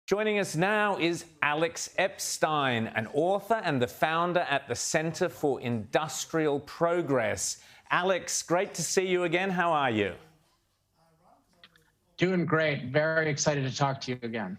Joining us now is Alex Epstein, an author and the founder at the Center for Industrial Progress. Alex, great to see you again. How are you? Doing great. Very excited to talk to you again.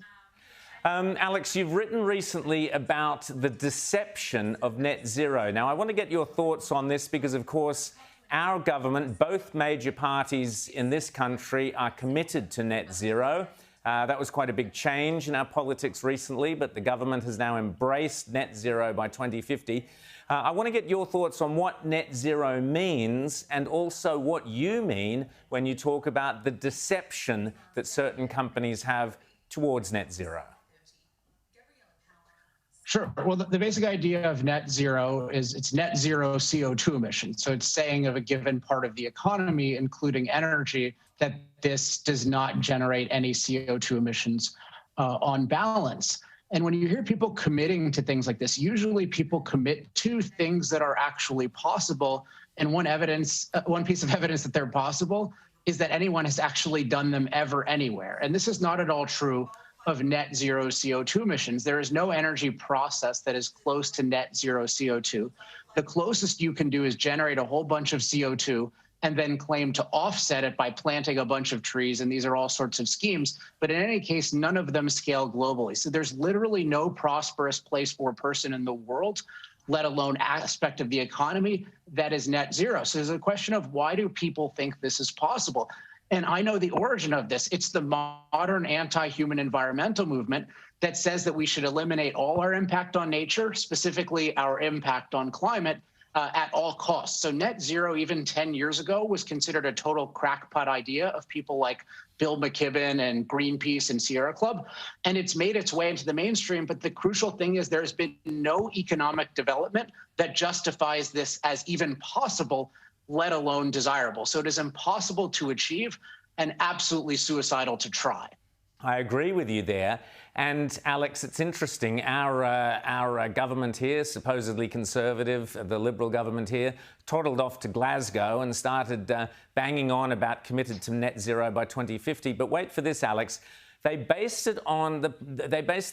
Alex, you've written recently about the deception of net zero. Now, I want to get your thoughts on this because, of course, our government, both major parties in this country, are committed to net zero. That was quite a big change in our politics recently, but the government has now embraced net zero by 2050. I want to get your thoughts on what net zero means and also what you mean when you talk about the deception that certain companies have towards net zero. Sure. Well, the basic idea of net zero is it's net zero CO2 emissions. So it's saying of a given part of the economy, including energy, that this does not generate any CO2 emissions on balance. And when you hear people committing to things like this, usually people commit to things that are actually possible. And one piece of evidence that they're possible is that anyone has actually done them ever anywhere. And this is not at all true of net zero CO2 emissions. There is no energy process that is close to net zero CO2. The closest you can do is generate a whole bunch of CO2 and then claim to offset it by planting a bunch of trees. And these are all sorts of schemes. But in any case, none of them scale globally. So there's literally no prosperous place or person in the world, let alone aspect of the economy, that is net zero. So there's a question of why do people think this is possible? And I know the origin of this. It's the modern anti-human environmental movement that says that we should eliminate all our impact on nature, specifically our impact on climate, at all costs. So net zero, even 10 years ago, was considered a total crackpot idea of people like Bill McKibben and Greenpeace and Sierra Club. And it's made its way into the mainstream. But the crucial thing is there's been no economic development that justifies this as even possible, let alone desirable. So it is impossible to achieve and absolutely suicidal to try. I agree with you there. And Alex, it's interesting. Our government here, supposedly conservative, the Liberal government here, toddled off to Glasgow and started banging on about committed to net zero by 2050. But wait for this, Alex. They based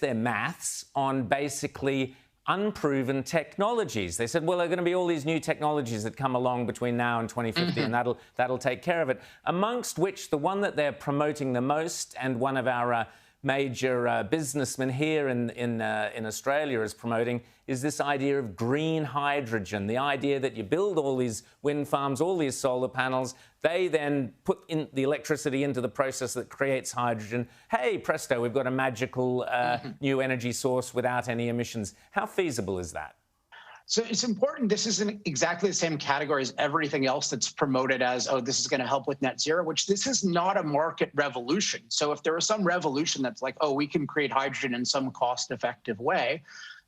their maths on basically unproven technologies. They said, well, there are going to be all these new technologies that come along between now and 2050, and that'll take care of it. Amongst which, the one that they're promoting the most, and one of our major businessmen here in Australia is promoting, is this idea of green hydrogen. The idea that you build all these wind farms, all these solar panels, they then put in the electricity into the process that creates hydrogen. Hey, presto, we've got a magical new energy source without any emissions. How feasible is that? So it's important. This isn't exactly the same category as everything else that's promoted as, oh, this is going to help with net zero, which this is not a market revolution. So if there was some revolution that's like, oh, we can create hydrogen in some cost-effective way,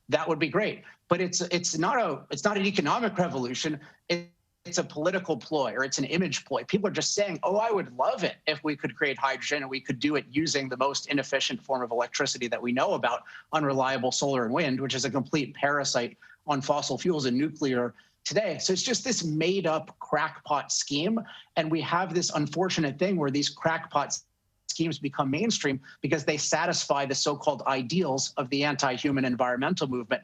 that would be great. But it's not an economic revolution. It's a political ploy, or it's an image ploy. People are just saying, oh, I would love it if we could create hydrogen and we could do it using the most inefficient form of electricity that we know about, unreliable solar and wind, which is a complete parasite on fossil fuels and nuclear today. So it's just this made up crackpot scheme. And we have this unfortunate thing where these crackpot schemes become mainstream because they satisfy the so-called ideals of the anti-human environmental movement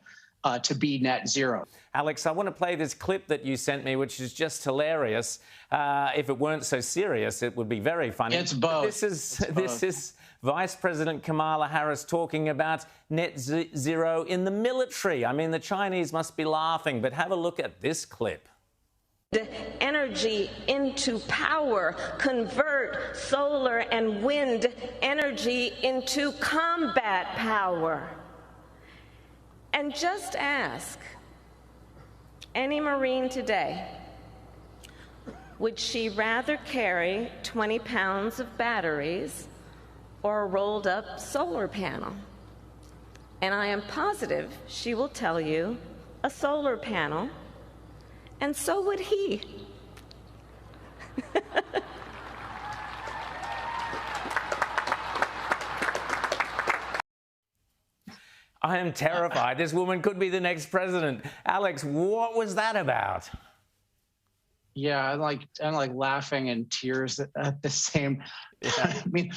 to be net zero. Alex, I want to play this clip that you sent me, which is just hilarious. If it weren't so serious, it would be very funny. It's both. This is Vice President Kamala Harris talking about net zero in the military. I mean, the Chinese must be laughing, but have a look at this clip. Energy into power, convert solar and wind energy into combat power. And just ask any Marine today, would she rather carry 20 pounds of batteries or a rolled up solar panel? And I am positive she will tell you a solar panel, and so would he. I am terrified. This woman could be the next president. Alex, what was that about? Yeah, I'm like laughing and tears at the same. Yeah. I mean,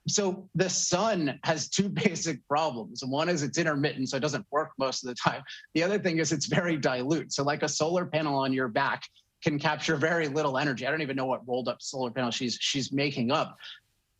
So the sun has two basic problems. One is it's intermittent, so it doesn't work most of the time. The other thing is it's very dilute. So like a solar panel on your back can capture very little energy. I don't even know what rolled up solar panel she's making up.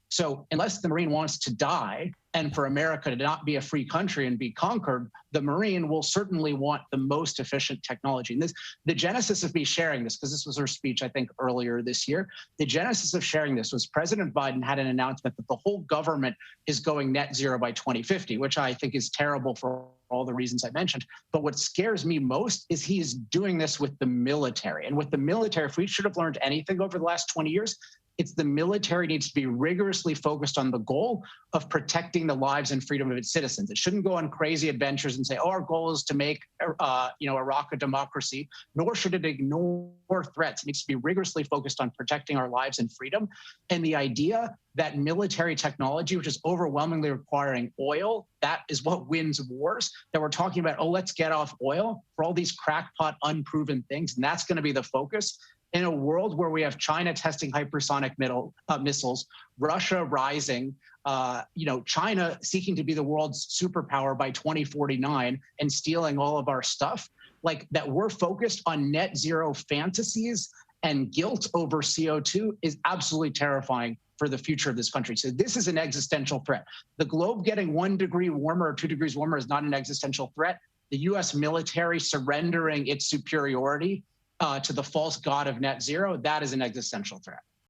So unless the Marine wants to die and for America to not be a free country and be conquered, the Marine will certainly want the most efficient technology. And the genesis of me sharing this, because this was her speech, I think, earlier this year, the genesis of sharing this was President Biden had an announcement that the whole government is going net zero by 2050, which I think is terrible for all the reasons I mentioned. But what scares me most is he's doing this with the military. And with the military, if we should have learned anything over the last 20 years, it's the military needs to be rigorously focused on the goal of protecting the lives and freedom of its citizens. It shouldn't go on crazy adventures and say, oh, our goal is to make Iraq a democracy, nor should it ignore threats. It needs to be rigorously focused on protecting our lives and freedom. And the idea that military technology, which is overwhelmingly requiring oil, that is what wins wars, that we're talking about, oh, let's get off oil for all these crackpot, unproven things, and that's going to be the focus. In a world where we have China testing hypersonic missiles, Russia rising, China seeking to be the world's superpower by 2049 and stealing all of our stuff, like that we're focused on net zero fantasies and guilt over CO2 is absolutely terrifying for the future of this country. So this is an existential threat. The globe getting 1 degree warmer or 2 degrees warmer is not an existential threat. The US military surrendering its superiority to the false god of net zero, that is an existential threat.